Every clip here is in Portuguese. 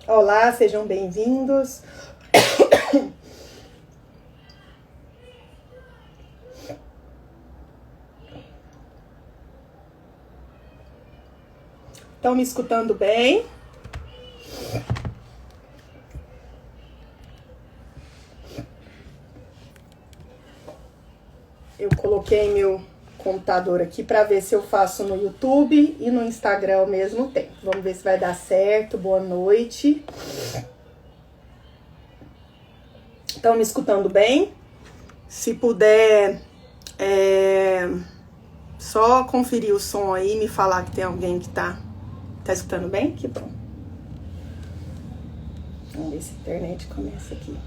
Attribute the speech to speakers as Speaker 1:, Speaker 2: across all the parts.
Speaker 1: Olá, sejam bem-vindos. Estão me escutando bem? Eu coloquei meu computador aqui para ver se eu faço no YouTube e no Instagram ao mesmo tempo. Vamos ver se vai dar certo. Boa noite. Estão me escutando bem? Se puder, só conferir o som aí e me falar que tem alguém que tá escutando bem? Que bom. Vamos ver se a internet começa aqui.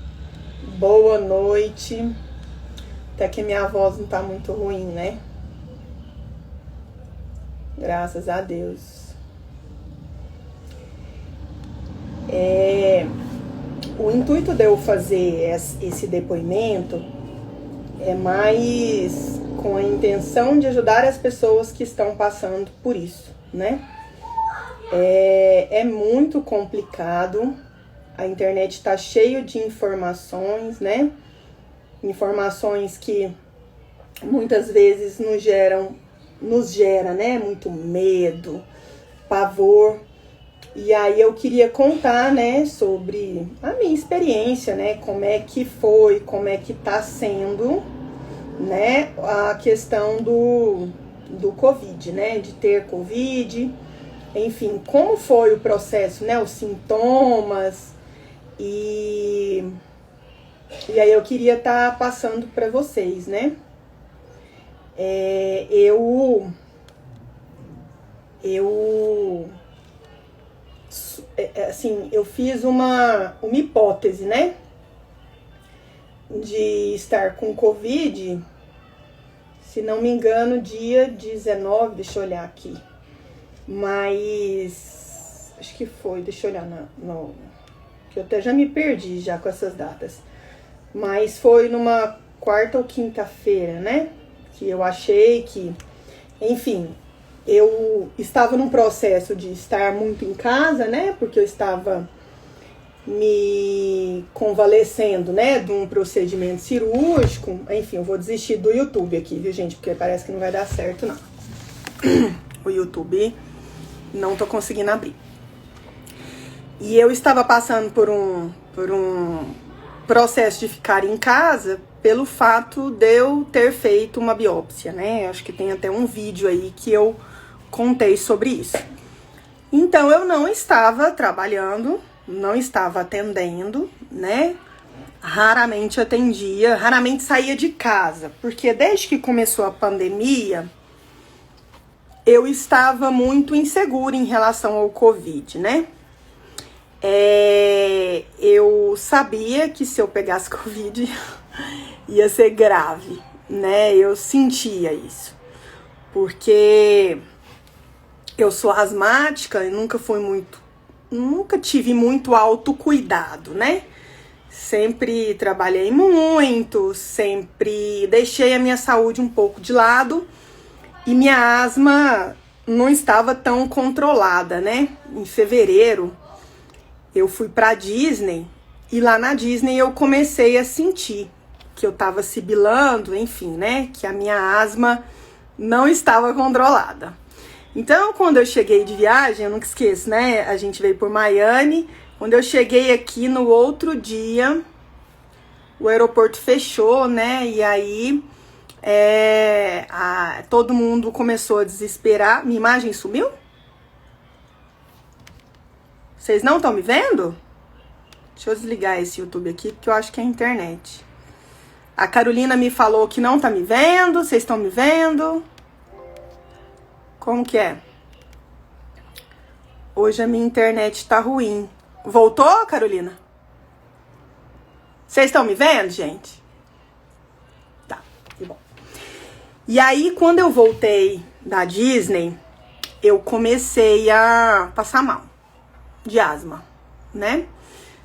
Speaker 1: Boa noite. Até que minha voz não tá muito ruim, né? Graças a Deus. O intuito de eu fazer esse depoimento é mais com a intenção de ajudar as pessoas que estão passando por isso, né? É muito complicado. A internet tá cheio de informações, né? Informações que muitas vezes nos gera, né, muito medo, pavor. E aí eu queria contar, né, sobre a minha experiência, né, como é que foi, como é que tá sendo, né, a questão do Covid, né, de ter Covid, enfim, como foi o processo, né, os sintomas, e aí eu queria estar passando para vocês, né. Eu fiz uma hipótese, né, de estar com Covid, se não me engano, dia 19, deixa eu olhar aqui, mas acho que foi, deixa eu olhar que eu até já me perdi já com essas datas, mas foi numa quarta ou quinta-feira, né, que eu achei que, enfim, eu estava num processo de estar muito em casa, né, porque eu estava me convalescendo, né, de um procedimento cirúrgico. Enfim, eu vou desistir do YouTube aqui, viu, gente, porque parece que não vai dar certo, não. O YouTube não tô conseguindo abrir. E eu estava passando por um processo de ficar em casa pelo fato de eu ter feito uma biópsia, né? Acho que tem até um vídeo aí que eu contei sobre isso. Então, eu não estava trabalhando, não estava atendendo, né? Raramente atendia, raramente saía de casa, porque desde que começou a pandemia, eu estava muito insegura em relação ao Covid, né? Eu sabia que se eu pegasse Covid ia ser grave, né? Eu sentia isso, porque eu sou asmática e nunca tive muito autocuidado, né? Sempre trabalhei muito, sempre deixei a minha saúde um pouco de lado e minha asma não estava tão controlada, né? Em fevereiro eu fui pra Disney e lá na Disney eu comecei a sentir que eu tava sibilando, enfim, né? Que a minha asma não estava controlada. Então, quando eu cheguei de viagem, eu nunca esqueço, né? A gente veio por Miami. Quando eu cheguei aqui no outro dia, o aeroporto fechou, né? E aí todo mundo começou a desesperar. Minha imagem sumiu? Vocês não estão me vendo? Deixa eu desligar esse YouTube aqui, porque eu acho que é a internet. A Carolina me falou que não tá me vendo. Vocês estão me vendo? Como que é? Hoje a minha internet tá ruim. Voltou, Carolina? Vocês estão me vendo, gente? Tá, que bom. E aí, quando eu voltei da Disney, eu comecei a passar mal de asma, né?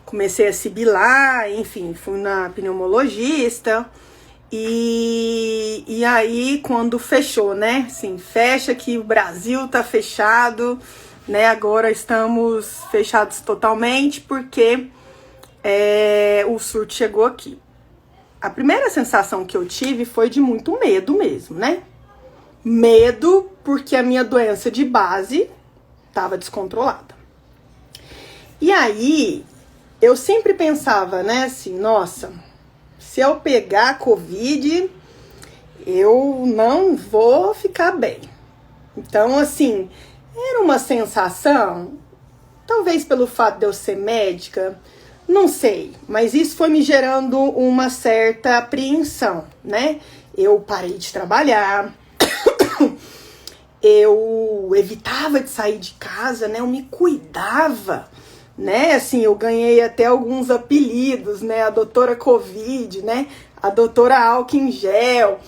Speaker 1: Comecei a sibilar, enfim, fui na pneumologista. E aí, quando fechou, né? Assim, fecha que o Brasil tá fechado, né? Agora estamos fechados totalmente porque o surto chegou aqui. A primeira sensação que eu tive foi de muito medo mesmo, né? Medo porque a minha doença de base estava descontrolada. E aí, eu sempre pensava, né, assim, nossa, se eu pegar Covid, eu não vou ficar bem. Então, assim, era uma sensação, talvez pelo fato de eu ser médica, não sei, mas isso foi me gerando uma certa apreensão, né? Eu parei de trabalhar, eu evitava de sair de casa, né? Eu me cuidava, né? Assim, eu ganhei até alguns apelidos, né? A doutora Covid, né? A doutora álcool em gel.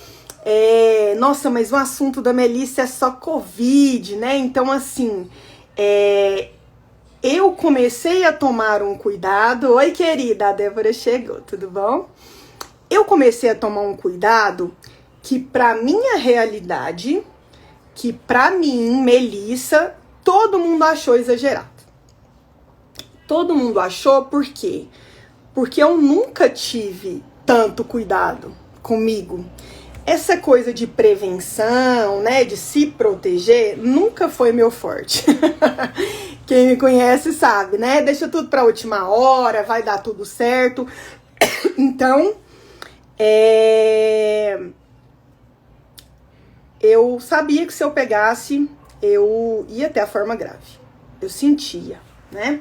Speaker 1: Nossa, mas o assunto da Melissa é só Covid, né? Então, assim, eu comecei a tomar um cuidado. Oi, querida, a Débora chegou, tudo bom? Eu comecei a tomar um cuidado que pra minha realidade, que pra mim, Melissa, todo mundo achou exagerado. Todo mundo achou por quê? Porque eu nunca tive tanto cuidado comigo. Essa coisa de prevenção, né, de se proteger, nunca foi meu forte. Quem me conhece sabe, né? Deixa tudo pra última hora, vai dar tudo certo. Então, eu sabia que se eu pegasse, eu ia ter a forma grave. Eu sentia, né?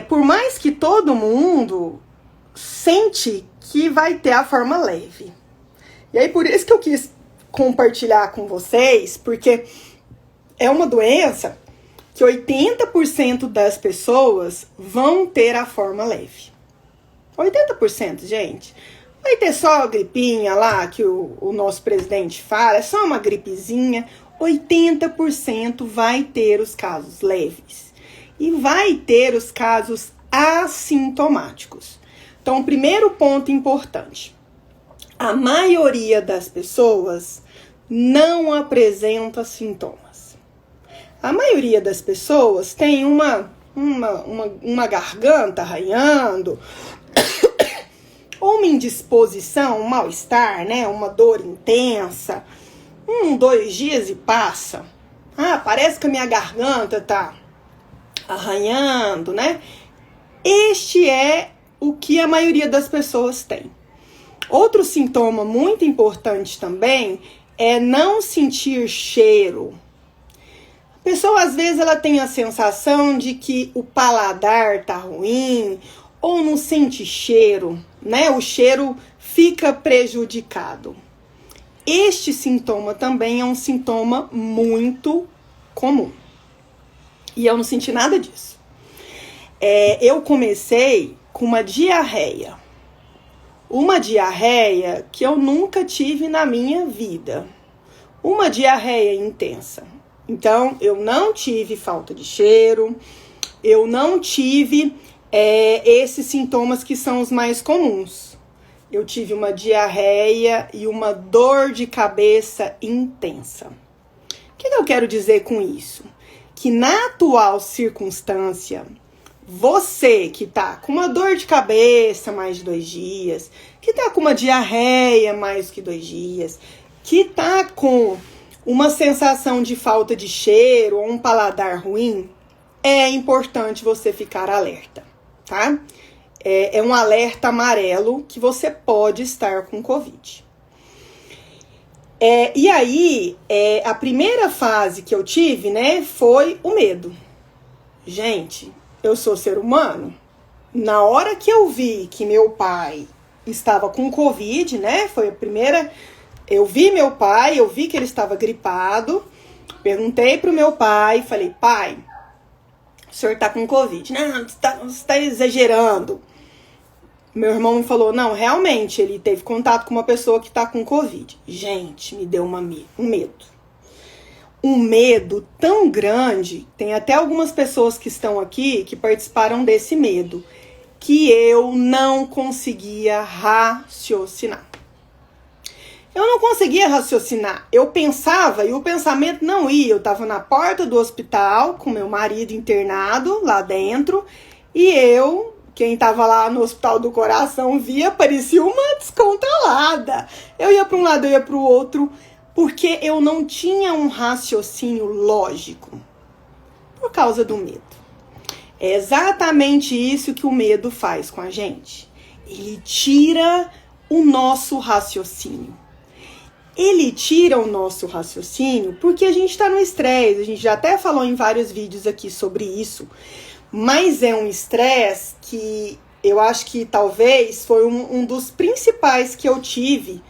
Speaker 1: Por mais que todo mundo sente que vai ter a forma leve. E aí, por isso que eu quis compartilhar com vocês, porque é uma doença que 80% das pessoas vão ter a forma leve. 80%, gente. Vai ter só a gripinha lá que o nosso presidente fala, é só uma gripezinha. 80% vai ter os casos leves. E vai ter os casos assintomáticos. Então, o primeiro ponto importante. A maioria das pessoas não apresenta sintomas. A maioria das pessoas tem uma garganta arranhando, ou uma indisposição, um mal-estar, né? Uma dor intensa. 2 dias e passa. Parece que a minha garganta tá arranhando, né? Este é o que a maioria das pessoas tem. Outro sintoma muito importante também é não sentir cheiro. A pessoa, às vezes, ela tem a sensação de que o paladar tá ruim ou não sente cheiro, né? O cheiro fica prejudicado. Este sintoma também é um sintoma muito comum. E eu não senti nada disso. Eu comecei com uma diarreia. Uma diarreia que eu nunca tive na minha vida. Uma diarreia intensa. Então, eu não tive falta de cheiro, eu não tive esses sintomas que são os mais comuns. Eu tive uma diarreia e uma dor de cabeça intensa. O que eu quero dizer com isso? Que na atual circunstância, você que tá com uma dor de cabeça mais de 2 dias, que tá com uma diarreia mais que 2 dias, que tá com uma sensação de falta de cheiro ou um paladar ruim, é importante você ficar alerta, tá? É um alerta amarelo que você pode estar com Covid. E aí, a primeira fase que eu tive, né, foi o medo. Gente, eu sou ser humano. Na hora que eu vi que meu pai estava com Covid, né? Foi a primeira. Eu vi meu pai, eu vi que ele estava gripado. Perguntei pro meu pai, falei, pai, o senhor tá com Covid? Não, você tá exagerando. Meu irmão me falou, não, realmente, ele teve contato com uma pessoa que tá com Covid. Gente, me deu um medo. Um medo tão grande, tem até algumas pessoas que estão aqui que participaram desse medo, que eu não conseguia raciocinar. Eu não conseguia raciocinar. Eu pensava e o pensamento não ia. Eu estava na porta do hospital com meu marido internado lá dentro e quem estava lá no Hospital do Coração via, parecia uma descontrolada. Eu ia para um lado, eu ia para o outro, porque eu não tinha um raciocínio lógico por causa do medo. É exatamente isso que o medo faz com a gente. Ele tira o nosso raciocínio. Ele tira o nosso raciocínio porque a gente está no estresse. A gente já até falou em vários vídeos aqui sobre isso. Mas é um estresse que eu acho que talvez foi um dos principais que eu tive,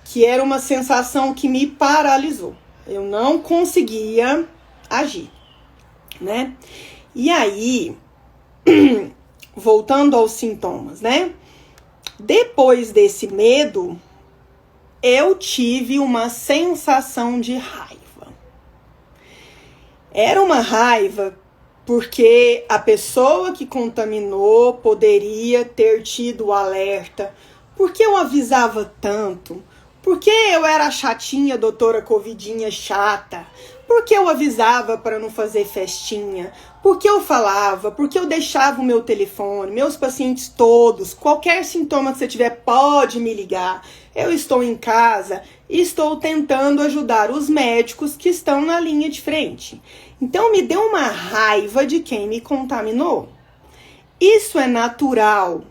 Speaker 1: que era uma sensação que me paralisou. Eu não conseguia agir, né? E aí, voltando aos sintomas, né? Depois desse medo, eu tive uma sensação de raiva. Era uma raiva porque a pessoa que contaminou poderia ter tido o alerta. Porque eu avisava tanto? Porque eu era chatinha, doutora Covidinha chata? Porque eu avisava para não fazer festinha? Porque eu falava? Porque eu deixava o meu telefone, meus pacientes todos, qualquer sintoma que você tiver, pode me ligar. Eu estou em casa e estou tentando ajudar os médicos que estão na linha de frente. Então me deu uma raiva de quem me contaminou. Isso é natural.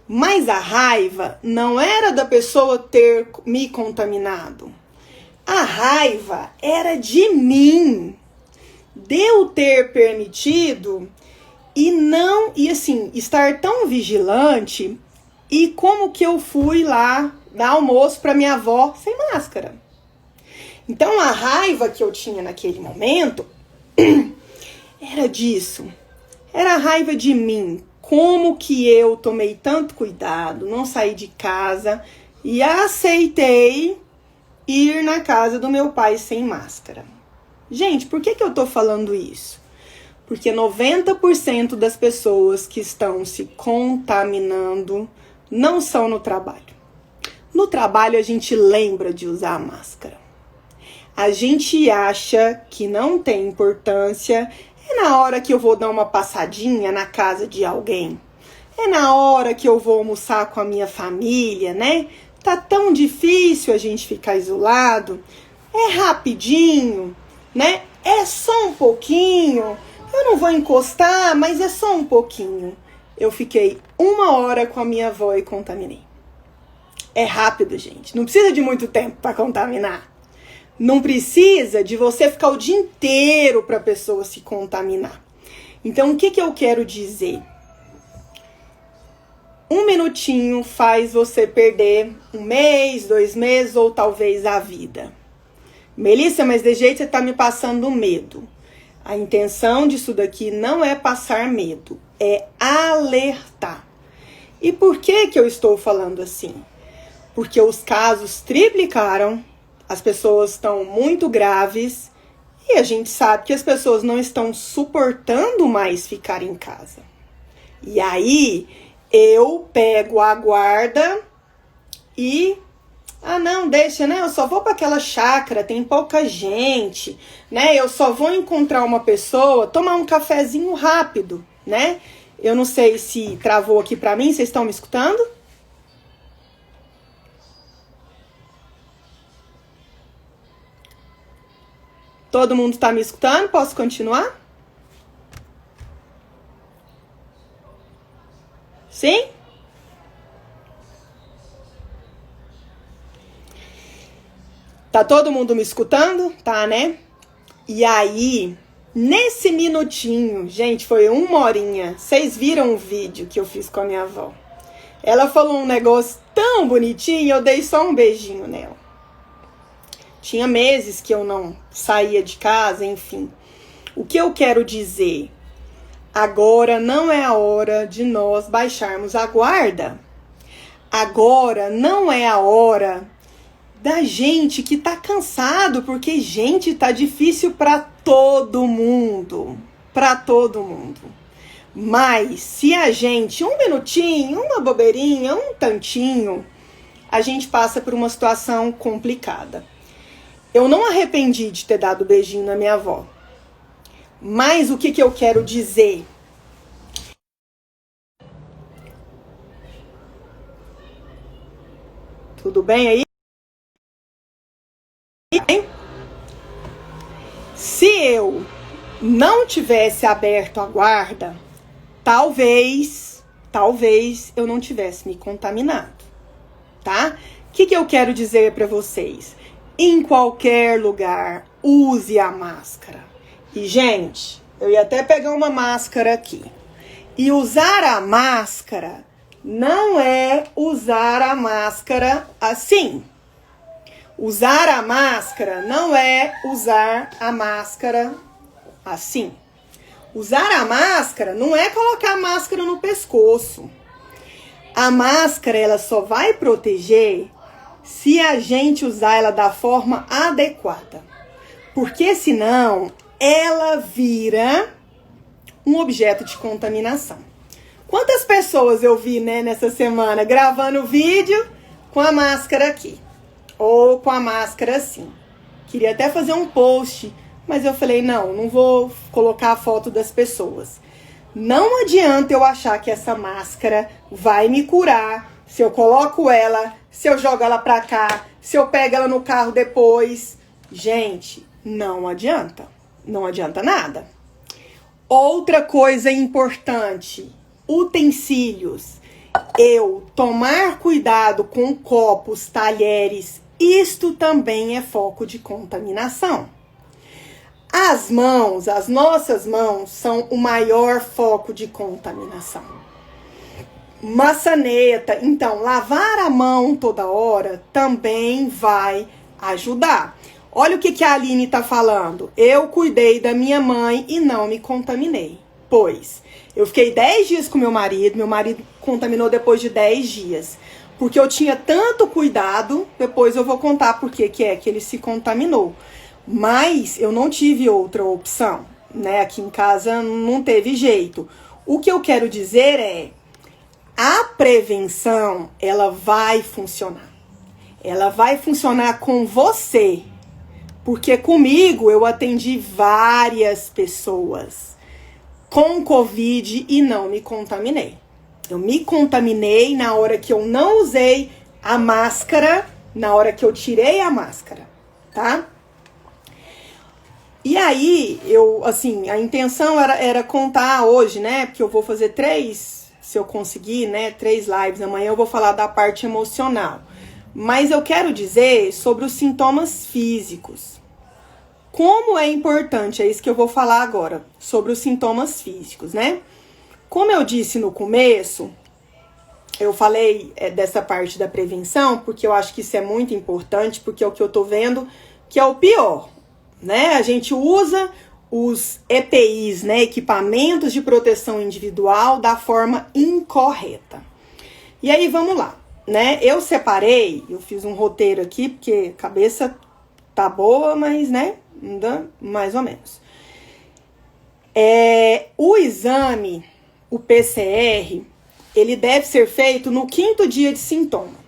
Speaker 1: Mas a raiva não era da pessoa ter me contaminado. A raiva era de mim. De eu ter permitido e assim, estar tão vigilante. E como que eu fui lá dar almoço para minha avó sem máscara. Então a raiva que eu tinha naquele momento era disso. Era a raiva de mim. Como que eu tomei tanto cuidado, não saí de casa e aceitei ir na casa do meu pai sem máscara. Gente, por que eu tô falando isso? Porque 90% das pessoas que estão se contaminando não são no trabalho. No trabalho a gente lembra de usar a máscara. A gente acha que não tem importância. É na hora que eu vou dar uma passadinha na casa de alguém. É na hora que eu vou almoçar com a minha família, né? Tá tão difícil a gente ficar isolado. É rapidinho, né? É só um pouquinho. Eu não vou encostar, mas é só um pouquinho. Eu fiquei 1 hora com a minha avó e contaminei. É rápido, gente. Não precisa de muito tempo para contaminar. Não precisa de você ficar o dia inteiro para a pessoa se contaminar. Então, o que eu quero dizer? 1 minutinho faz você perder 1 mês, 2 meses ou talvez a vida. Melissa, mas de jeito você tá me passando medo. A intenção disso daqui não é passar medo, é alertar. E por que eu estou falando assim? Porque os casos triplicaram. As pessoas estão muito graves e a gente sabe que as pessoas não estão suportando mais ficar em casa. E aí eu pego a guarda e... não, deixa, né? Eu só vou para aquela chácara, tem pouca gente, né? Eu só vou encontrar uma pessoa, tomar um cafezinho rápido, né? Eu não sei se travou aqui para mim, vocês estão me escutando? Todo mundo está me escutando? Posso continuar? Sim? Tá todo mundo me escutando? Tá, né? E aí, nesse minutinho, gente, foi 1 horinha. Vocês viram o vídeo que eu fiz com a minha avó? Ela falou um negócio tão bonitinho, eu dei só um beijinho nela. Tinha meses que eu não saía de casa, enfim. O que eu quero dizer? Agora não é a hora de nós baixarmos a guarda. Agora não é a hora da gente que tá cansado, porque, gente, tá difícil para todo mundo. Para todo mundo. Mas se a gente, 1 minutinho, uma bobeirinha, um tantinho, a gente passa por uma situação complicada. Eu não arrependi de ter dado beijinho na minha avó. Mas o que eu quero dizer? Tudo bem aí? Se eu não tivesse aberto a guarda, talvez eu não tivesse me contaminado, tá? O que eu quero dizer para vocês? Em qualquer lugar, use a máscara. E, gente, eu ia até pegar uma máscara aqui. E usar a máscara não é usar a máscara assim. Usar a máscara não é usar a máscara assim. Usar a máscara não é colocar a máscara no pescoço. A máscara, ela só vai proteger se a gente usar ela da forma adequada. Porque senão ela vira um objeto de contaminação. Quantas pessoas eu vi, né, nessa semana gravando vídeo com a máscara aqui? Ou com a máscara assim. Queria até fazer um post, mas eu falei, não vou colocar a foto das pessoas. Não adianta eu achar que essa máscara vai me curar se eu coloco ela, se eu jogo ela pra cá, se eu pego ela no carro depois. Gente, não adianta. Não adianta nada. Outra coisa importante, utensílios. Eu tomar cuidado com copos, talheres, isto também é foco de contaminação. As mãos, as nossas mãos, são o maior foco de contaminação. Maçaneta, então, lavar a mão toda hora também vai ajudar. Olha o que a Aline tá falando. Eu cuidei da minha mãe e não me contaminei. Pois, eu fiquei 10 dias com meu marido contaminou depois de 10 dias. Porque eu tinha tanto cuidado, depois eu vou contar por que ele se contaminou. Mas eu não tive outra opção, né? Aqui em casa não teve jeito. O que eu quero dizer é, a prevenção, ela vai funcionar. Ela vai funcionar com você. Porque comigo eu atendi várias pessoas com Covid e não me contaminei. Eu me contaminei na hora que eu não usei a máscara, na hora que eu tirei a máscara, tá? E aí, a intenção era contar hoje, né? Porque eu vou fazer 3, se eu conseguir, né? 3 lives. Amanhã eu vou falar da parte emocional. Mas eu quero dizer sobre os sintomas físicos. Como é importante, é isso que eu vou falar agora, sobre os sintomas físicos, né? Como eu disse no começo, eu falei dessa parte da prevenção, porque eu acho que isso é muito importante, porque é o que eu tô vendo que é o pior, né? A gente usa os EPIs, né? Equipamentos de proteção individual, da forma incorreta. E aí, vamos lá, né? Eu fiz um roteiro aqui, porque a cabeça tá boa, mas, né? Ainda mais ou menos. O exame, o PCR, ele deve ser feito no 5º dia de sintoma.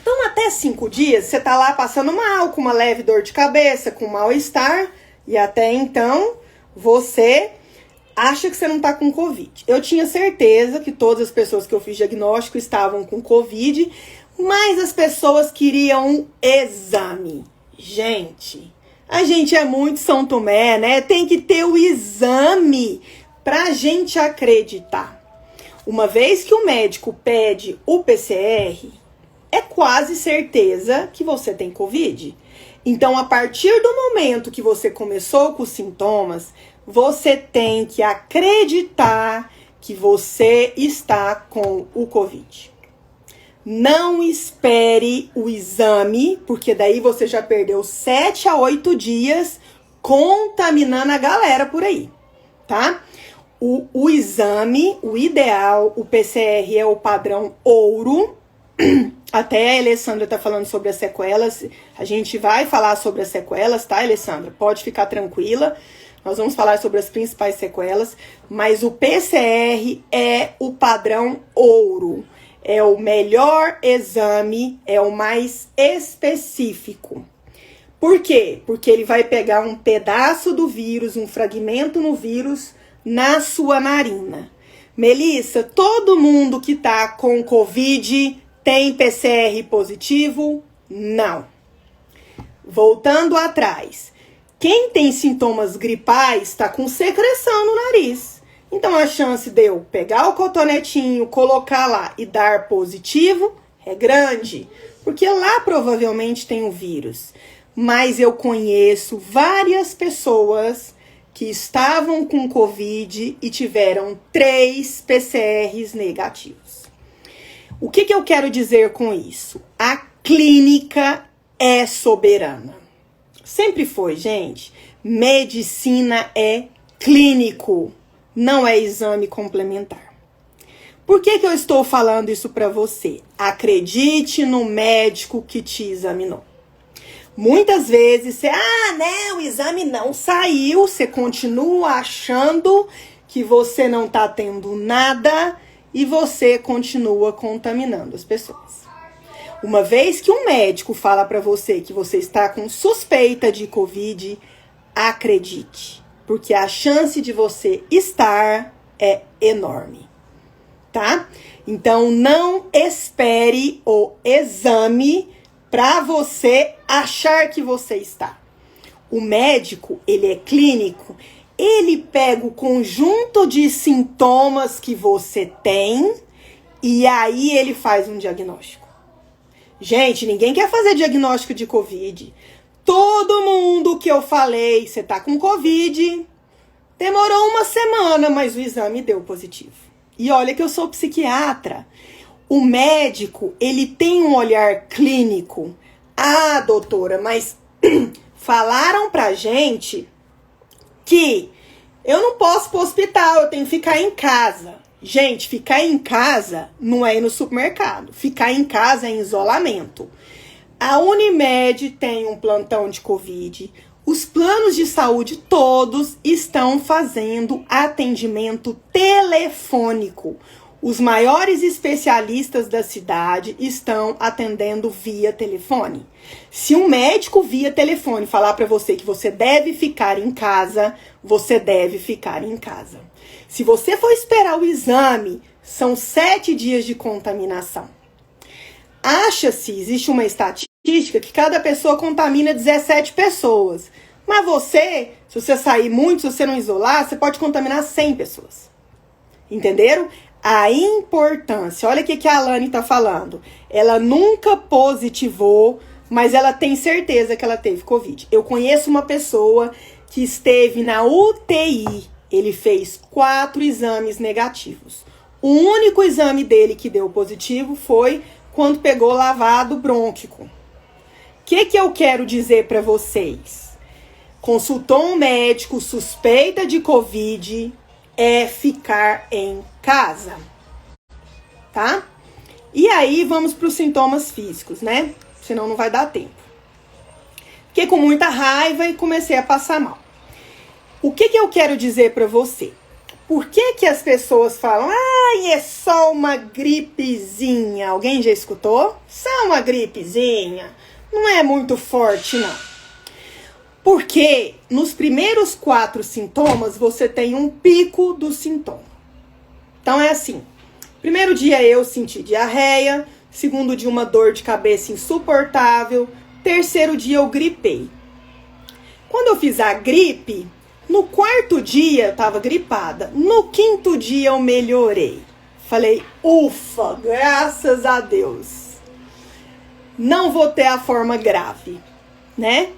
Speaker 1: Então, até 5 dias, você tá lá passando mal, com uma leve dor de cabeça, com mal-estar, e até então, você acha que você não tá com Covid. Eu tinha certeza que todas as pessoas que eu fiz diagnóstico estavam com Covid, mas as pessoas queriam um exame. Gente, a gente é muito São Tomé, né? Tem que ter o exame pra gente acreditar. Uma vez que o médico pede o PCR, é quase certeza que você tem Covid. Então, a partir do momento que você começou com os sintomas, você tem que acreditar que você está com o Covid. Não espere o exame, porque daí você já perdeu 7 a 8 dias contaminando a galera por aí, tá? O exame, o ideal, o PCR é o padrão ouro. Até a Alessandra tá falando sobre as sequelas. A gente vai falar sobre as sequelas, tá, Alessandra? Pode ficar tranquila. Nós vamos falar sobre as principais sequelas. Mas o PCR é o padrão ouro. é o melhor exame, é o mais específico. Por quê? Porque ele vai pegar um pedaço do vírus, um fragmento no vírus, na sua narina. Melissa, todo mundo que tá com Covid tem PCR positivo? Não. Voltando atrás. Quem tem sintomas gripais está com secreção no nariz. Então a chance de eu pegar o cotonetinho, colocar lá e dar positivo é grande. Porque lá provavelmente tem o vírus. Mas eu conheço várias pessoas que estavam com Covid e tiveram 3 PCRs negativos. O que eu quero dizer com isso? A clínica é soberana. Sempre foi, gente. Medicina é clínico, não é exame complementar. Por que eu estou falando isso para você? Acredite no médico que te examinou. Muitas vezes você, o exame não saiu, você continua achando que você não está tendo nada e você continua contaminando as pessoas. Uma vez que um médico fala para você que você está com suspeita de Covid, acredite, porque a chance de você estar é enorme, tá? Então não espere o exame para você achar que você está. O médico, ele é clínico, ele pega o conjunto de sintomas que você tem e aí ele faz um diagnóstico. Gente, ninguém quer fazer diagnóstico de Covid. Todo mundo que eu falei, você tá com Covid, demorou 1 semana, mas o exame deu positivo. E olha que eu sou psiquiatra. O médico, ele tem um olhar clínico. Ah, doutora, mas falaram pra gente que eu não posso ir pro hospital, eu tenho que ficar em casa. Gente, ficar em casa não é ir no supermercado. Ficar em casa é em isolamento. A Unimed tem um plantão de Covid. Os planos de saúde todos estão fazendo atendimento telefônico. Os maiores especialistas da cidade estão atendendo via telefone. Se um médico via telefone falar para você que você deve ficar em casa, você deve ficar em casa. Se você for esperar o exame, são 7 dias de contaminação. Existe uma estatística que cada pessoa contamina 17 pessoas. Mas você, se você sair muito, se você não isolar, você pode contaminar 100 pessoas. Entenderam? A importância, olha o que a Alane está falando. Ela nunca positivou, mas ela tem certeza que ela teve Covid. Eu conheço uma pessoa que esteve na UTI. Ele fez 4 exames negativos. O único exame dele que deu positivo foi quando pegou lavado brônquico. O que eu quero dizer para vocês? Consultou um médico, suspeita de Covid, é ficar em casa, tá? E aí vamos para os sintomas físicos, né? Senão não vai dar tempo. Fiquei com muita raiva e comecei a passar mal. O que eu quero dizer para você? Por que as pessoas falam, é só uma gripezinha? Alguém já escutou? Só uma gripezinha. Não é muito forte, não. Porque nos primeiros 4 sintomas, você tem um pico do sintoma. Então é assim, primeiro dia eu senti diarreia, segundo dia uma dor de cabeça insuportável, terceiro dia eu gripei. Quando eu fiz a gripe, no 4º dia eu tava gripada, no 5º dia eu melhorei. Falei, ufa, graças a Deus. Não vou ter a forma grave, né?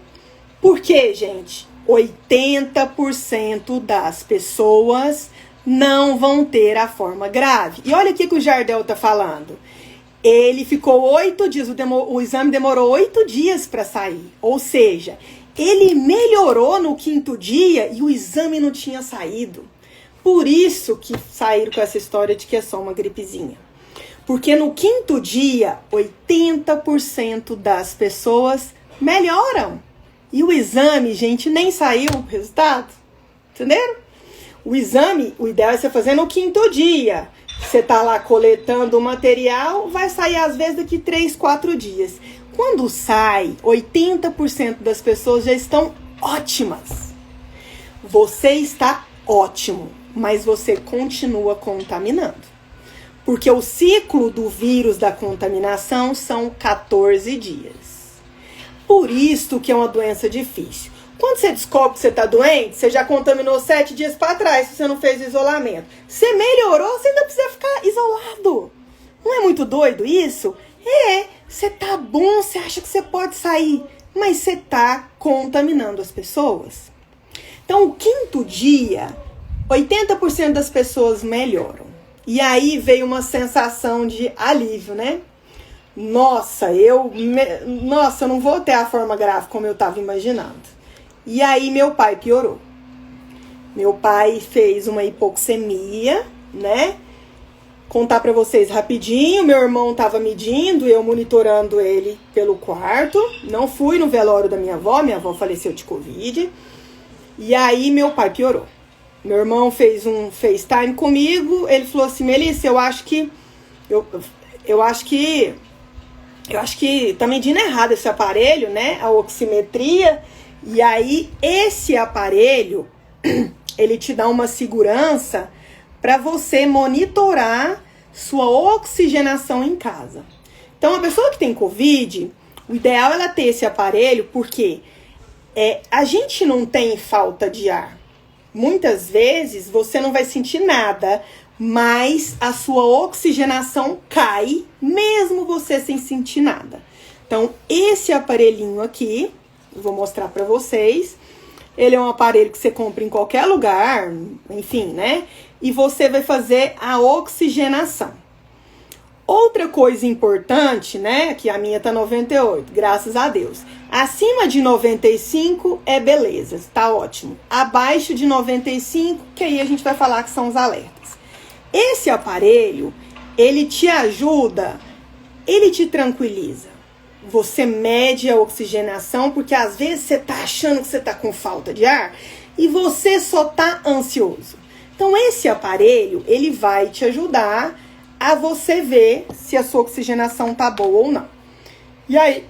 Speaker 1: Por quê, gente? 80% das pessoas não vão ter a forma grave. E olha o que o Jardel tá falando. Ele ficou 8 dias, o exame demorou 8 dias para sair. Ou seja, ele melhorou no 5º dia e o exame não tinha saído. Por isso que saíram com essa história de que é só uma gripezinha. Porque no 5º dia, 80% das pessoas melhoram. E o exame, gente, nem saiu o resultado. Entenderam? O exame, o ideal é você fazer no 5º dia. Você tá lá coletando o material, vai sair às vezes daqui 3, 4 dias. Quando sai, 80% das pessoas já estão ótimas. Você está ótimo, mas você continua contaminando. Porque o ciclo do vírus da contaminação são 14 dias. Por isso que é uma doença difícil. Quando você descobre que você está doente, você já contaminou 7 dias para trás, se você não fez isolamento. Você melhorou, você ainda precisa ficar isolado. Não é muito doido isso? Você tá bom, você acha que você pode sair, mas você tá contaminando as pessoas. Então, o 5º dia, 80% das pessoas melhoram. E aí veio uma sensação de alívio, né? Nossa, eu não vou ter a forma grave como eu estava imaginando. E aí meu pai piorou. Meu pai fez uma hipoxemia, né? Contar pra vocês rapidinho, meu irmão tava medindo, eu monitorando ele pelo quarto. Não fui no velório da minha avó faleceu de Covid. E aí meu pai piorou. Meu irmão fez um FaceTime comigo, ele falou assim: Melissa, eu acho que tá medindo errado esse aparelho, né? A oximetria. E aí, esse aparelho, ele te dá uma segurança para você monitorar sua oxigenação em casa. Então, a pessoa que tem Covid, o ideal é ela ter esse aparelho, porque a gente não tem falta de ar. Muitas vezes, você não vai sentir nada, mas a sua oxigenação cai, mesmo você sem sentir nada. Então, esse aparelhinho aqui, eu vou mostrar para vocês. Ele é um aparelho que você compra em qualquer lugar, enfim, né? E você vai fazer a oxigenação. Outra coisa importante, né? Que a minha tá 98, graças a Deus. Acima de 95 é beleza, tá ótimo. Abaixo de 95, que aí a gente vai falar que são os alertas. Esse aparelho, ele te ajuda, ele te tranquiliza. Você mede a oxigenação, porque às vezes você tá achando que você tá com falta de ar e você só tá ansioso. Então esse aparelho, ele vai te ajudar a você ver se a sua oxigenação tá boa ou não. E aí,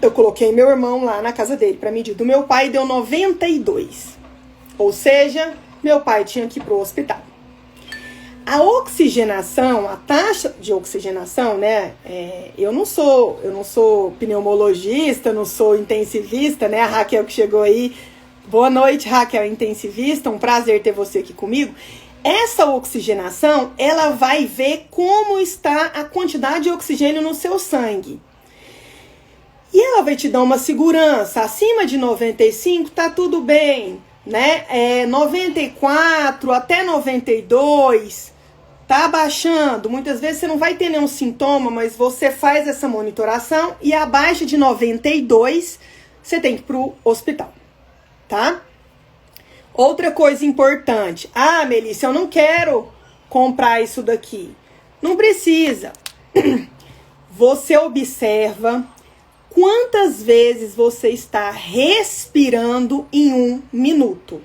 Speaker 1: eu coloquei meu irmão lá na casa dele para medir. Do meu pai deu 92. Ou seja, meu pai tinha que ir pro hospital. A oxigenação, a taxa de oxigenação, né? Eu não sou pneumologista, não sou intensivista, né? A Raquel que chegou aí. Boa noite, Raquel, intensivista. Um prazer ter você aqui comigo. Essa oxigenação, ela vai ver como está a quantidade de oxigênio no seu sangue. E ela vai te dar uma segurança. Acima de 95, tá tudo bem, né? 94 até 92... tá baixando, muitas vezes você não vai ter nenhum sintoma, mas você faz essa monitoração e abaixo de 92 você tem que ir pro hospital, tá? Outra coisa importante, Melissa, eu não quero comprar isso daqui. Não precisa. Você observa quantas vezes você está respirando em 1 minuto.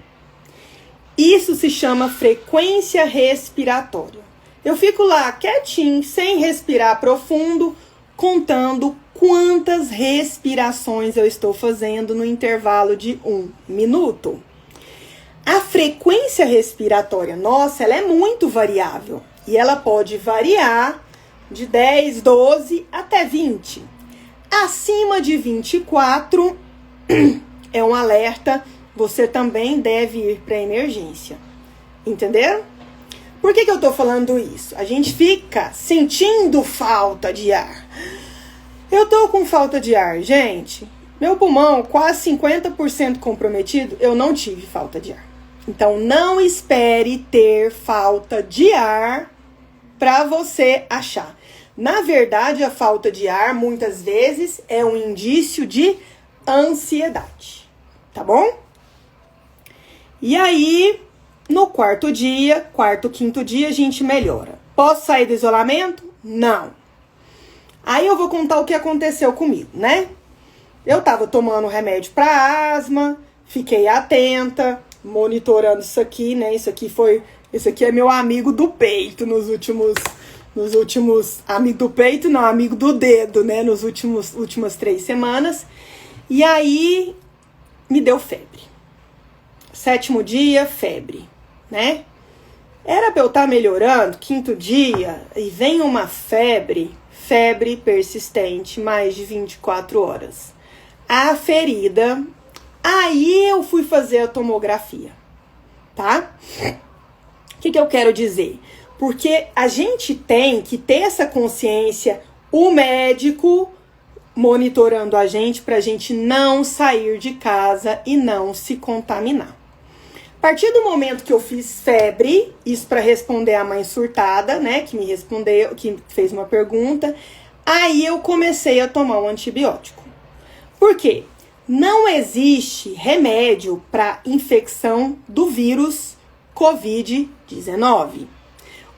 Speaker 1: Isso se chama frequência respiratória. Eu fico lá quietinho, sem respirar profundo, contando quantas respirações eu estou fazendo no intervalo de 1 minuto. A frequência respiratória nossa, ela é muito variável. E ela pode variar de 10, 12 até 20. Acima de 24 é um alerta, você também deve ir para emergência. Entenderam? Por que eu tô falando isso? A gente fica sentindo falta de ar. Eu tô com falta de ar, gente. Meu pulmão quase 50% comprometido, eu não tive falta de ar. Então não espere ter falta de ar para você achar. Na verdade, a falta de ar muitas vezes é um indício de ansiedade, tá bom? E aí, no 4º dia, 4º, 5º dia, a gente melhora. Posso sair do isolamento? Não. Aí eu vou contar o que aconteceu comigo, né? Eu tava tomando remédio para asma, fiquei atenta, monitorando isso aqui, né? Isso aqui foi Esse aqui é meu amigo do peito nos últimos amigo do peito, não, amigo do dedo, né? Nos últimas 3 semanas. E aí me deu febre. 7º dia, febre, né? Era pra eu estar melhorando, 5º dia, e vem uma febre persistente, mais de 24 horas. A ferida, aí eu fui fazer a tomografia, tá? O que eu quero dizer? Porque a gente tem que ter essa consciência, o médico monitorando a gente pra gente não sair de casa e não se contaminar. A partir do momento que eu fiz febre, isso para responder a mãe surtada, né, que me respondeu, que fez uma pergunta, aí eu comecei a tomar um antibiótico. Por quê? Não existe remédio para infecção do vírus Covid-19.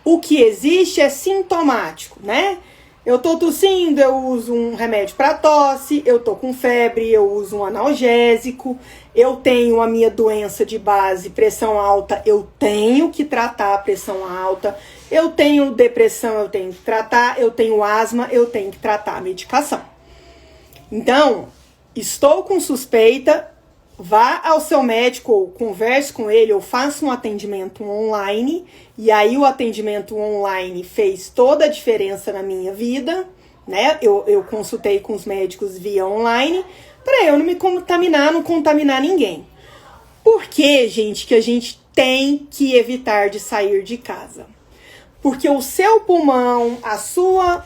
Speaker 1: O que existe é sintomático, né? Eu tô tossindo, eu uso um remédio para tosse, eu tô com febre, eu uso um analgésico, eu tenho a minha doença de base, pressão alta, eu tenho que tratar a pressão alta, eu tenho depressão, eu tenho que tratar, eu tenho asma, eu tenho que tratar a medicação. Então, estou com suspeita, vá ao seu médico, ou converse com ele, ou faça um atendimento online. E aí o atendimento online fez toda a diferença na minha vida, né? Eu consultei com os médicos via online, para eu não me contaminar, não contaminar ninguém. Por que, gente, que a gente tem que evitar de sair de casa? Porque o seu pulmão, a sua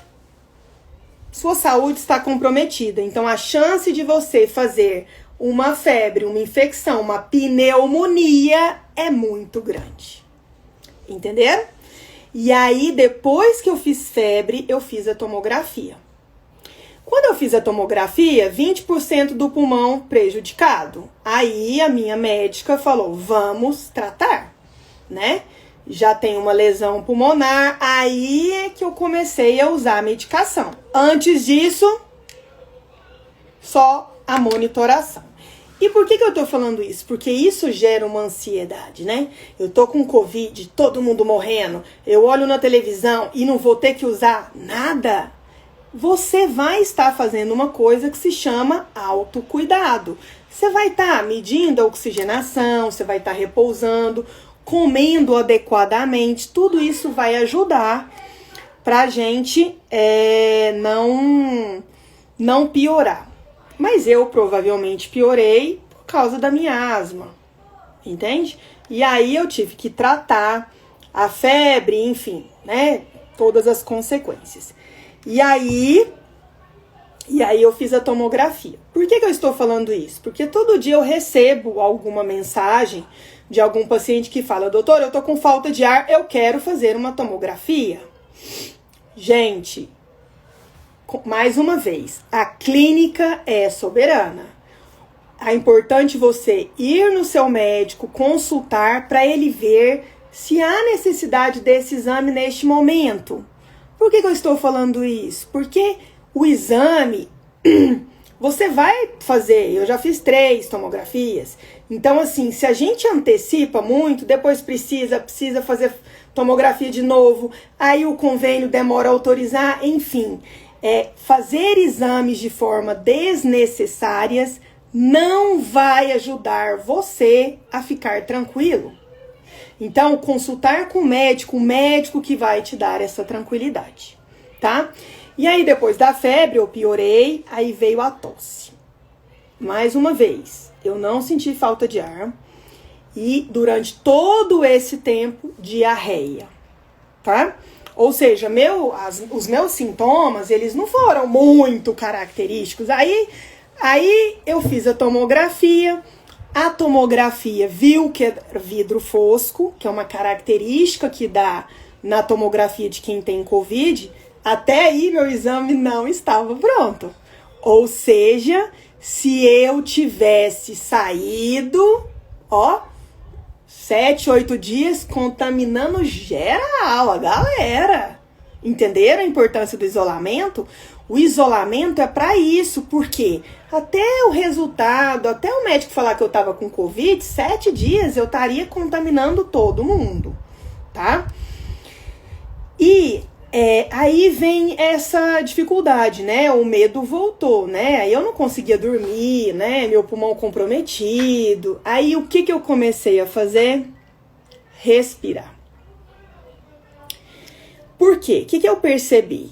Speaker 1: saúde está comprometida. Então, a chance de você fazer uma febre, uma infecção, uma pneumonia é muito grande. Entenderam? E aí, depois que eu fiz febre, eu fiz a tomografia. Quando eu fiz a tomografia, 20% do pulmão prejudicado. Aí, a minha médica falou, vamos tratar, né? Já tem uma lesão pulmonar, aí é que eu comecei a usar a medicação. Antes disso, só a monitoração. E por que eu tô falando isso? Porque isso gera uma ansiedade, né? Eu tô com Covid, todo mundo morrendo, eu olho na televisão e não vou ter que usar nada. Você vai estar fazendo uma coisa que se chama autocuidado. Você vai estar medindo a oxigenação, você vai estar repousando, comendo adequadamente. Tudo isso vai ajudar pra gente não piorar. Mas eu provavelmente piorei por causa da minha asma, entende? E aí eu tive que tratar a febre, enfim, né? Todas as consequências. E aí eu fiz a tomografia. Por que eu estou falando isso? Porque todo dia eu recebo alguma mensagem de algum paciente que fala, doutor, eu tô com falta de ar, eu quero fazer uma tomografia. Gente, mais uma vez, a clínica é soberana. É importante você ir no seu médico, consultar para ele ver se há necessidade desse exame neste momento. Por que eu estou falando isso? Porque o exame, você vai fazer, eu já fiz 3 tomografias. Então, assim, se a gente antecipa muito, depois precisa fazer tomografia de novo, aí o convênio demora a autorizar, enfim. Fazer exames de forma desnecessárias não vai ajudar você a ficar tranquilo. Então, consultar com o médico que vai te dar essa tranquilidade, tá? E aí, depois da febre, eu piorei, aí veio a tosse. Mais uma vez, eu não senti falta de ar e durante todo esse tempo, diarreia, tá? Ou seja, os meus sintomas, eles não foram muito característicos. Aí eu fiz a tomografia viu que é vidro fosco, que é uma característica que dá na tomografia de quem tem Covid. Até aí meu exame não estava pronto. Ou seja, se eu tivesse saído, 7, 8 dias contaminando geral, a galera. Entenderam a importância do isolamento? O isolamento é para isso, porque até o resultado, até o médico falar que eu tava com Covid, 7 dias eu estaria contaminando todo mundo. tá? E aí vem essa dificuldade, né? O medo voltou, né? Aí eu não conseguia dormir, né? Meu pulmão comprometido. Aí o que eu comecei a fazer? Respirar. Por quê? O que eu percebi?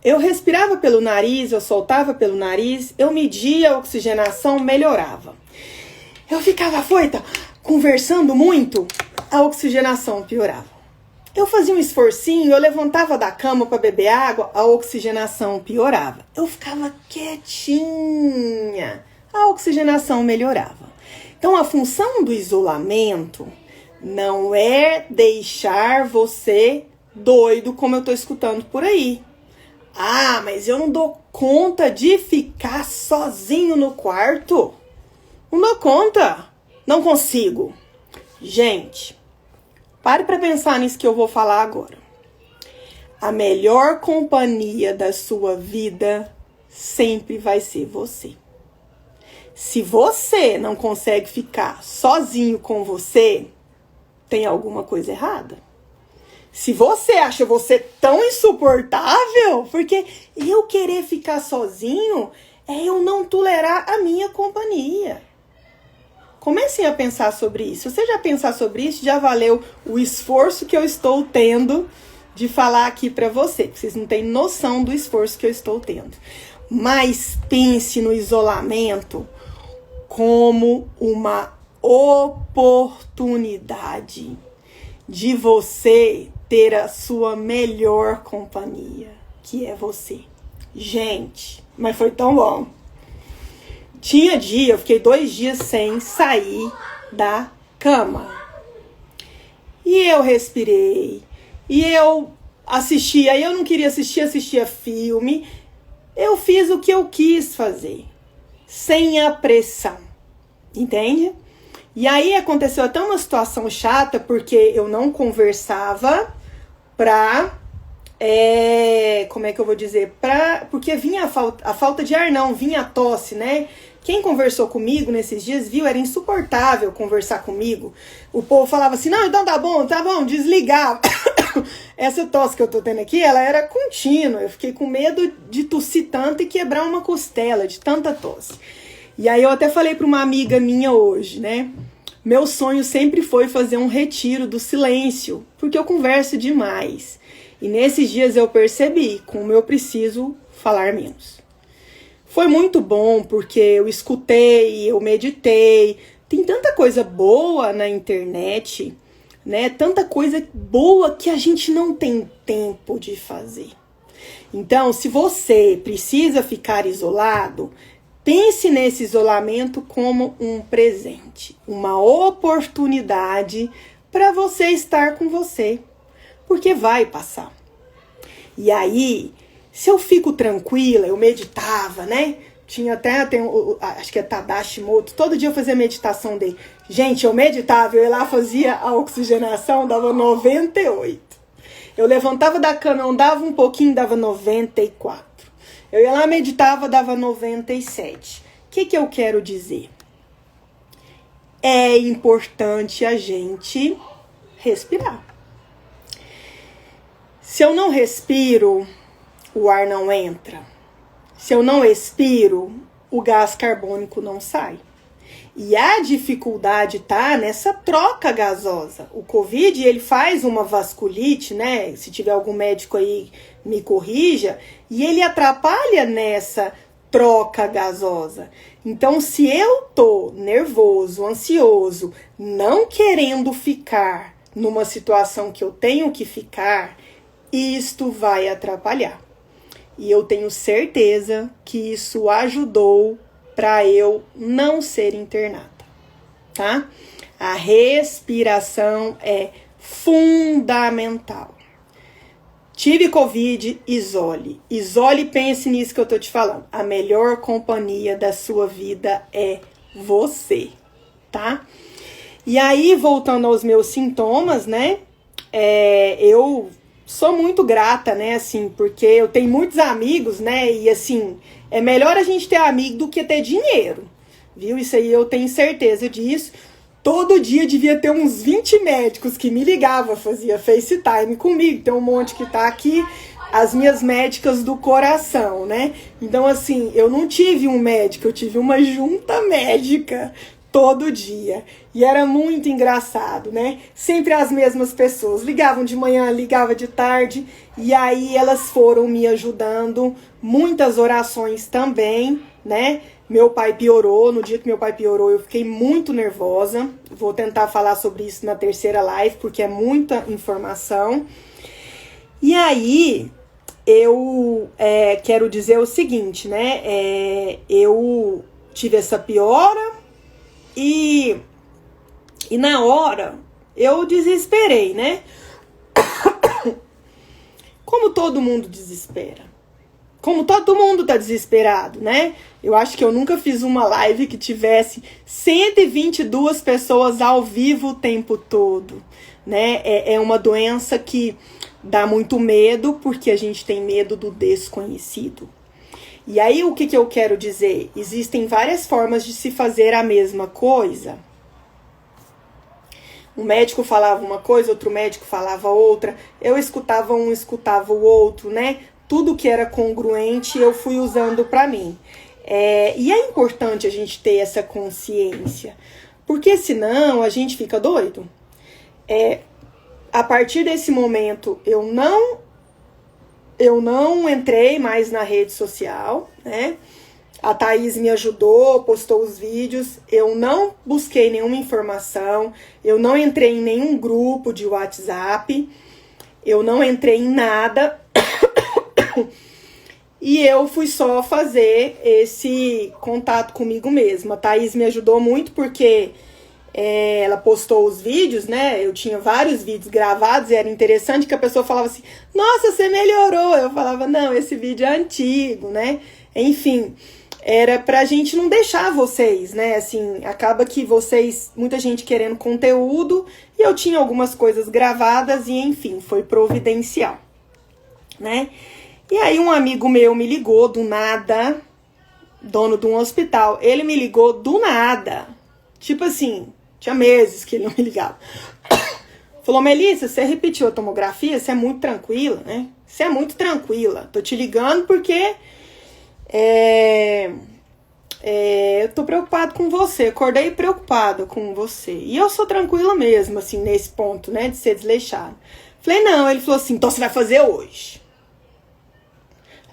Speaker 1: Eu respirava pelo nariz, eu soltava pelo nariz, eu media a oxigenação, melhorava. Eu ficava afoita, conversando muito, a oxigenação piorava. Eu fazia um esforcinho, eu levantava da cama para beber água, a oxigenação piorava. Eu ficava quietinha, a oxigenação melhorava. Então, a função do isolamento não é deixar você doido, como eu tô escutando por aí. Ah, mas eu não dou conta de ficar sozinho no quarto. Não dou conta. Não consigo. Gente, pare para pensar nisso que eu vou falar agora. A melhor companhia da sua vida sempre vai ser você. Se você não consegue ficar sozinho com você, tem alguma coisa errada. Se você acha você tão insuportável, porque eu querer ficar sozinho é eu não tolerar a minha companhia. Comecem a pensar sobre isso. Se você já pensar sobre isso, já valeu o esforço que eu estou tendo de falar aqui para você. Porque vocês não têm noção do esforço que eu estou tendo. Mas pense no isolamento como uma oportunidade de você ter a sua melhor companhia, que é você. Gente, mas foi tão bom. Tinha dia, eu fiquei 2 dias sem sair da cama. E eu respirei. E eu assistia. E eu não queria assistir, assistia filme. Eu fiz o que eu quis fazer. Sem a pressão. Entende? E aí aconteceu até uma situação chata, porque eu não conversava como é que eu vou dizer? Porque vinha a falta de ar, não, vinha a tosse, né? Quem conversou comigo nesses dias viu, era insuportável conversar comigo. O povo falava assim, não, então tá bom, desligava. Essa tosse que eu tô tendo aqui, ela era contínua. Eu fiquei com medo de tossir tanto e quebrar uma costela de tanta tosse. E aí eu até falei pra uma amiga minha hoje, né? Meu sonho sempre foi fazer um retiro do silêncio, porque eu converso demais. E nesses dias eu percebi como eu preciso falar menos. Foi muito bom porque eu escutei, eu meditei. Tem tanta coisa boa na internet, né? Tanta coisa boa que a gente não tem tempo de fazer. Então, se você precisa ficar isolado, pense nesse isolamento como um presente, uma oportunidade para você estar com você, porque vai passar. E aí, se eu fico tranquila, eu meditava, né? Acho que é Tadashi Moto, todo dia eu fazia meditação dele. Gente, eu meditava, eu ia lá, fazia a oxigenação, dava 98. Eu levantava da cama, eu andava um pouquinho, dava 94. Eu ia lá, meditava, dava 97. O que eu quero dizer? É importante a gente respirar. Se eu não respiro, o ar não entra. Se eu não expiro, o gás carbônico não sai. E a dificuldade tá nessa troca gasosa. O Covid, ele faz uma vasculite, né? Se tiver algum médico aí, me corrija. E ele atrapalha nessa troca gasosa. Então, se eu tô nervoso, ansioso, não querendo ficar numa situação que eu tenho que ficar, isto vai atrapalhar. E eu tenho certeza que isso ajudou para eu não ser internada, tá? A respiração é fundamental. Tive Covid, isole. Isole e pense nisso que eu tô te falando. A melhor companhia da sua vida é você, tá? E aí, voltando aos meus sintomas, né? Eu sou muito grata, né, assim, porque eu tenho muitos amigos, né, e assim, é melhor a gente ter amigo do que ter dinheiro, viu? Isso aí eu tenho certeza disso. Todo dia devia ter uns 20 médicos que me ligavam, fazia FaceTime comigo. Tem um monte que tá aqui, as minhas médicas do coração, né? Então, assim, eu não tive um médico, eu tive uma junta médica todo dia. E era muito engraçado, né? Sempre as mesmas pessoas. Ligavam de manhã, ligavam de tarde. E aí elas foram me ajudando. Muitas orações também, né? Meu pai piorou. No dia que meu pai piorou, eu fiquei muito nervosa. Vou tentar falar sobre isso na terceira live, porque é muita informação. E aí, eu quero dizer o seguinte, né? Eu tive essa piora e na hora eu desesperei, né? Como todo mundo desespera. Como todo mundo tá desesperado, né? Eu acho que eu nunca fiz uma live que tivesse 122 pessoas ao vivo o tempo todo, né? É uma doença que dá muito medo, porque a gente tem medo do desconhecido. E aí, o que eu quero dizer? Existem várias formas de se fazer a mesma coisa. Um médico falava uma coisa, outro médico falava outra. Eu escutava um, escutava o outro, né? Tudo que era congruente eu fui usando para mim. E é importante a gente ter essa consciência, porque senão a gente fica doido. A partir desse momento, eu não entrei mais na rede social, né? A Thaís me ajudou, postou os vídeos, eu não busquei nenhuma informação, eu não entrei em nenhum grupo de WhatsApp, eu não entrei em nada, e eu fui só fazer esse contato comigo mesma. A Thaís me ajudou muito porque ela postou os vídeos, né? Eu tinha vários vídeos gravados e era interessante que a pessoa falava assim, nossa, você melhorou. Eu falava, não, esse vídeo é antigo, né? Enfim, era pra gente não deixar vocês, né? Assim, acaba que vocês, muita gente querendo conteúdo e eu tinha algumas coisas gravadas e, enfim, foi providencial, né? E aí um amigo meu me ligou do nada, dono de um hospital, ele me ligou do nada, tipo assim, tinha meses que ele não me ligava. Falou, Melissa, você repetiu a tomografia? Você é muito tranquila, né? Você é muito tranquila. Tô te ligando porque eu tô preocupado com você. Acordei preocupada com você. E eu sou tranquila mesmo, assim, nesse ponto, né? De ser desleixado. Falei, não. Ele falou assim, então você vai fazer hoje.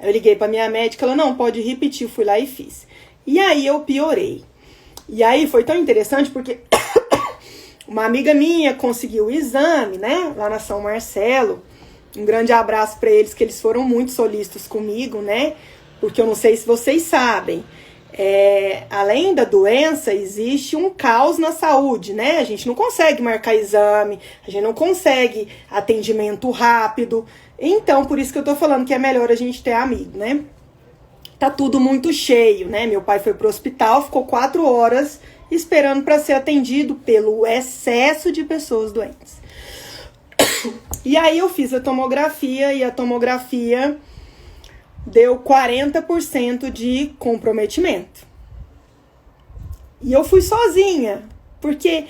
Speaker 1: Aí eu liguei pra minha médica, ela, não, pode repetir. Fui lá e fiz. E aí eu piorei. E aí foi tão interessante porque uma amiga minha conseguiu o exame, né? Lá na São Marcelo. Um grande abraço pra eles, que eles foram muito solícitos comigo, né? Porque eu não sei se vocês sabem. Além da doença, existe um caos na saúde, né? A gente não consegue marcar exame, a gente não consegue atendimento rápido. Então, por isso que eu tô falando que é melhor a gente ter amigo, né? Tá tudo muito cheio, né? Meu pai foi pro hospital, ficou 4 horas esperando para ser atendido pelo excesso de pessoas doentes. E aí eu fiz a tomografia e a tomografia deu 40% de comprometimento. E eu fui sozinha. Por que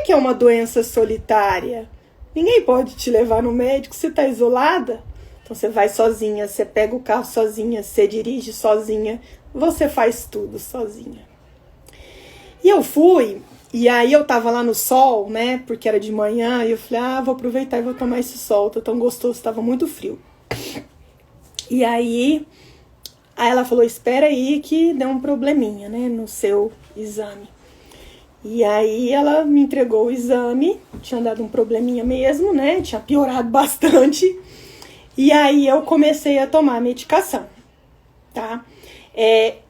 Speaker 1: é uma doença solitária? Ninguém pode te levar no médico, você tá isolada. Então você vai sozinha, você pega o carro sozinha, você dirige sozinha, você faz tudo sozinha. E eu fui, e aí eu tava lá no sol, né, porque era de manhã, e eu falei, vou aproveitar e vou tomar esse sol, tá tão gostoso, tava muito frio. E aí ela falou, espera aí que deu um probleminha, né, no seu exame. E aí ela me entregou o exame, tinha dado um probleminha mesmo, né, tinha piorado bastante. E aí eu comecei a tomar medicação, tá?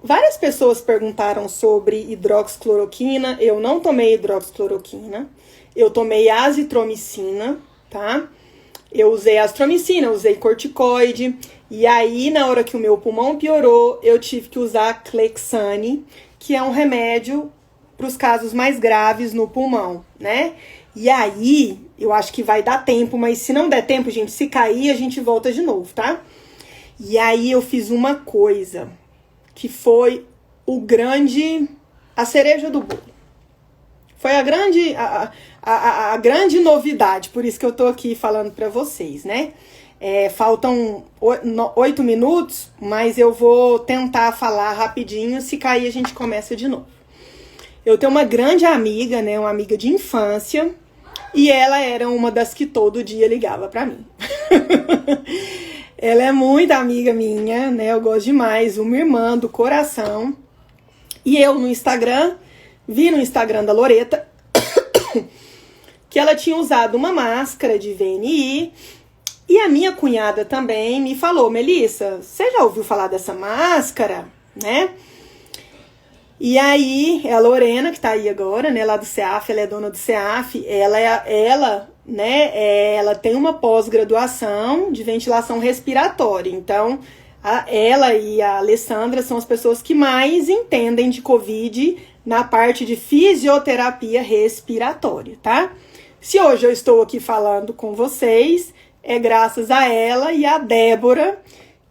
Speaker 1: Várias pessoas perguntaram sobre hidroxicloroquina, eu não tomei hidroxicloroquina, eu tomei azitromicina, tá? Eu usei azitromicina, usei corticoide, e aí na hora que o meu pulmão piorou, eu tive que usar Clexane, que é um remédio para os casos mais graves no pulmão, né? E aí, eu acho que vai dar tempo, mas se não der tempo, gente, se cair, a gente volta de novo, tá? E aí eu fiz uma coisa que foi a cereja do bolo. Foi a grande novidade, por isso que eu tô aqui falando para vocês, né? Faltam 8 minutos, mas eu vou tentar falar rapidinho, se cair a gente começa de novo. Eu tenho uma grande amiga, né? Uma amiga de infância, e ela era uma das que todo dia ligava para mim. Ela é muito amiga minha, né? Eu gosto demais, uma irmã do coração. E eu no Instagram, vi no Instagram da Loreta que ela tinha usado uma máscara de VNI. E a minha cunhada também me falou: Melissa, você já ouviu falar dessa máscara, né? E aí, é a Lorena, que tá aí agora, né, lá do CEAF, ela é dona do CEAF, ela tem uma pós-graduação de ventilação respiratória. Então, ela e a Alessandra são as pessoas que mais entendem de Covid na parte de fisioterapia respiratória, tá? Se hoje eu estou aqui falando com vocês, é graças a ela e a Débora,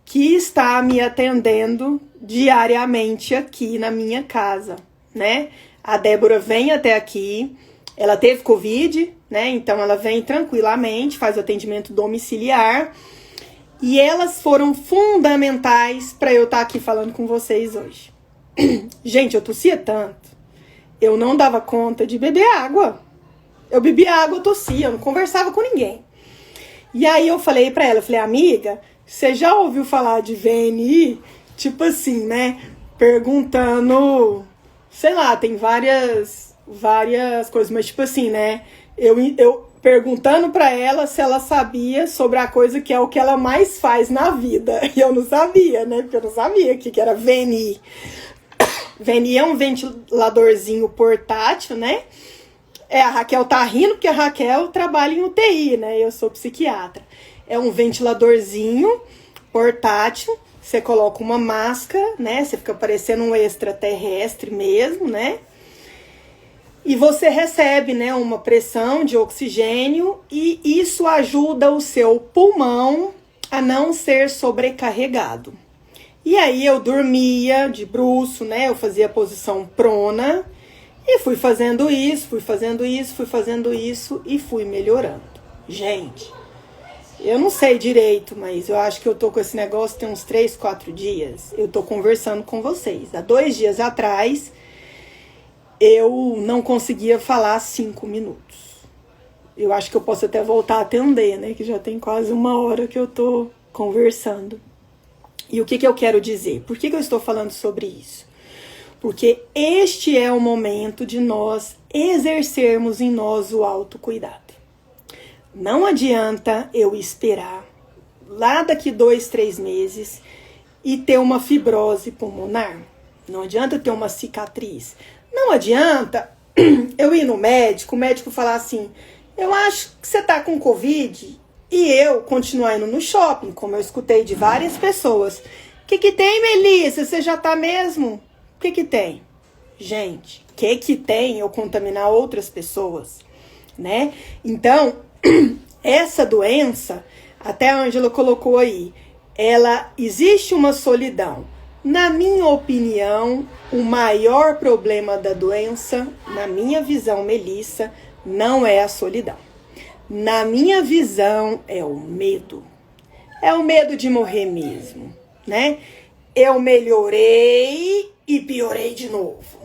Speaker 1: que está me atendendo diariamente aqui na minha casa, né? A Débora vem até aqui, ela teve Covid, né? Então ela vem tranquilamente, faz o atendimento domiciliar. E elas foram fundamentais para eu estar aqui falando com vocês hoje. Gente, eu tossia tanto, eu não dava conta de beber água. Eu bebia água, eu tossia, eu não conversava com ninguém. E aí eu falei pra ela, amiga, você já ouviu falar de VNI? Tipo assim, né? Perguntando, sei lá, tem várias coisas, mas tipo assim, né? Eu perguntando pra ela se ela sabia sobre a coisa que é o que ela mais faz na vida. E eu não sabia, né? Porque eu não sabia o que era VNI. VNI é um ventiladorzinho portátil, né? A Raquel tá rindo porque a Raquel trabalha em UTI, né? Eu sou psiquiatra. É um ventiladorzinho portátil. Você coloca uma máscara, né? Você fica parecendo um extraterrestre mesmo, né? E você recebe, né, uma pressão de oxigênio e isso ajuda o seu pulmão a não ser sobrecarregado. E aí eu dormia de bruço, né? Eu fazia a posição prona e fui fazendo isso e fui melhorando. Gente, eu não sei direito, mas eu acho que eu tô com esse negócio tem uns 3, 4 dias. Eu tô conversando com vocês. Há 2 dias atrás, eu não conseguia falar 5 minutos. Eu acho que eu posso até voltar a atender, né? Que já tem quase 1 hora que eu tô conversando. E o que eu quero dizer? Por que eu estou falando sobre isso? Porque este é o momento de nós exercermos em nós o autocuidado. Não adianta eu esperar lá daqui 2, 3 meses e ter uma fibrose pulmonar. Não adianta eu ter uma cicatriz. Não adianta eu ir no médico, o médico falar assim: eu acho que você tá com Covid, e eu continuar indo no shopping, como eu escutei de várias pessoas. O que tem, Melissa? Você já tá mesmo? O que tem? Gente, o que tem eu contaminar outras pessoas, né? Então, essa doença, até a Ângela colocou aí, existe uma solidão. Na minha opinião, o maior problema da doença, na minha visão, Melissa, não é a solidão. Na minha visão, é o medo. É o medo de morrer mesmo, né? Eu melhorei e piorei de novo.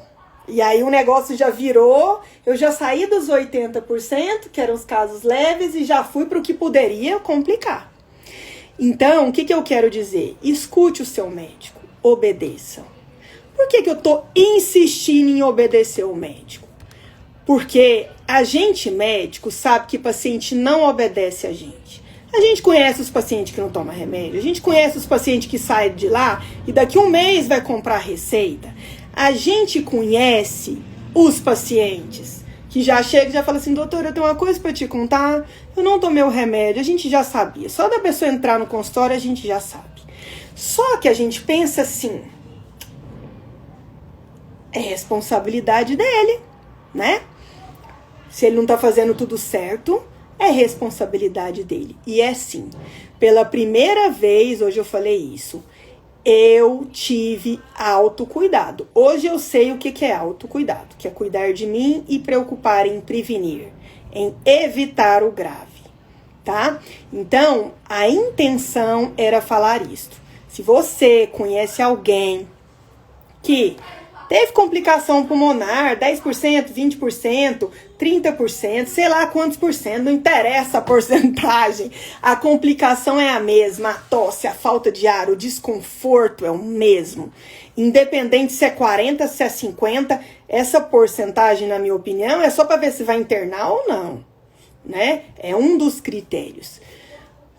Speaker 1: E aí o negócio já virou, eu já saí dos 80%, que eram os casos leves, e já fui para o que poderia complicar. Então, o que eu quero dizer? Escute o seu médico, obedeça. Por que eu tô insistindo em obedecer o médico? Porque a gente, médico, sabe que paciente não obedece a gente. A gente conhece os pacientes que não tomam remédio. A gente conhece os pacientes que saem de lá e daqui 1 mês vai comprar receita. A gente conhece os pacientes que já chegam e já falam assim: doutor, eu tenho uma coisa para te contar. Eu não tomei o remédio. A gente já sabia. Só da pessoa entrar no consultório a gente já sabe. Só que a gente pensa assim: é responsabilidade dele, né? Se ele não tá fazendo tudo certo, é responsabilidade dele. E é sim. Pela primeira vez, hoje eu falei isso, eu tive autocuidado. Hoje eu sei o que é autocuidado, que é cuidar de mim e preocupar em prevenir, em evitar o grave, tá? Então, a intenção era falar isto. Se você conhece alguém que teve complicação pulmonar, 10%, 20%, 30%, sei lá quantos por cento, não interessa a porcentagem. A complicação é a mesma, a tosse, a falta de ar, o desconforto é o mesmo. Independente se é 40, se é 50, essa porcentagem, na minha opinião, é só para ver se vai internar ou não, né? É um dos critérios.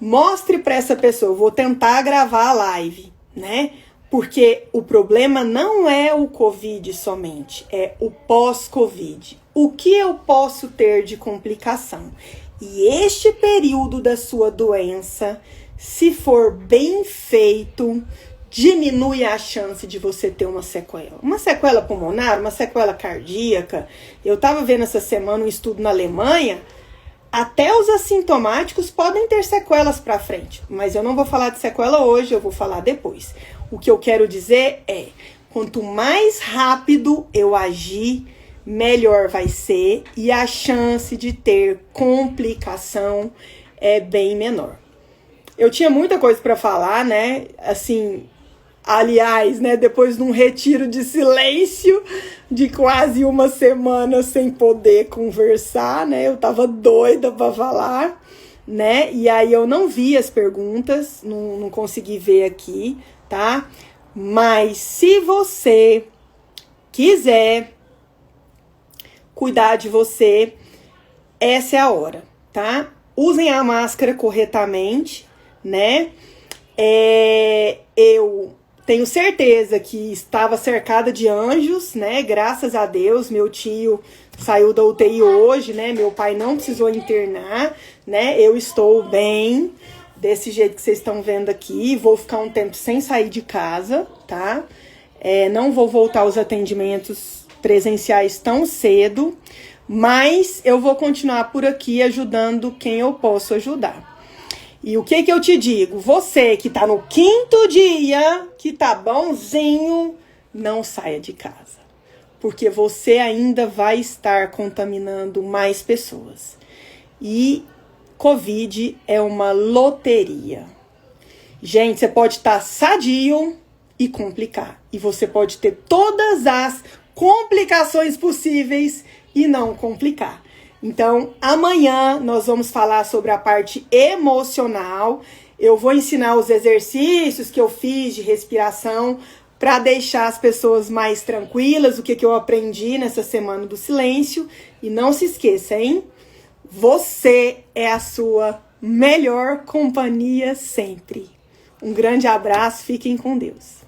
Speaker 1: Mostre para essa pessoa, eu vou tentar gravar a live, né? Porque o problema não é o Covid somente, é o pós-Covid. O que eu posso ter de complicação? E este período da sua doença, se for bem feito, diminui a chance de você ter uma sequela. Uma sequela pulmonar, uma sequela cardíaca. Eu estava vendo essa semana um estudo na Alemanha. Até os assintomáticos podem ter sequelas para frente, mas eu não vou falar de sequela hoje, eu vou falar depois. O que eu quero dizer é, quanto mais rápido eu agir, melhor vai ser e a chance de ter complicação é bem menor. Eu tinha muita coisa para falar, né? Assim, aliás, né, depois de um retiro de silêncio de quase uma semana sem poder conversar, né? Eu tava doida para falar, né? E aí eu não vi as perguntas, não consegui ver aqui, tá? Mas se você quiser cuidar de você, essa é a hora, tá? Usem a máscara corretamente, né? Eu tenho certeza que estava cercada de anjos, né? Graças a Deus, meu tio saiu da UTI hoje, né? Meu pai não precisou internar, né? Eu estou bem, desse jeito que vocês estão vendo aqui. Vou ficar um tempo sem sair de casa, tá? Não vou voltar aos atendimentos presenciais tão cedo, mas eu vou continuar por aqui ajudando quem eu posso ajudar. E o que eu te digo? Você que tá no 5º dia, que tá bonzinho, não saia de casa. Porque você ainda vai estar contaminando mais pessoas. E Covid é uma loteria. Gente, você pode estar sadio e complicar. E você pode ter todas as complicações possíveis e não complicar. Então, amanhã nós vamos falar sobre a parte emocional. Eu vou ensinar os exercícios que eu fiz de respiração para deixar as pessoas mais tranquilas, o que eu aprendi nessa semana do silêncio. E não se esqueça, hein? Você é a sua melhor companhia sempre. Um grande abraço, fiquem com Deus.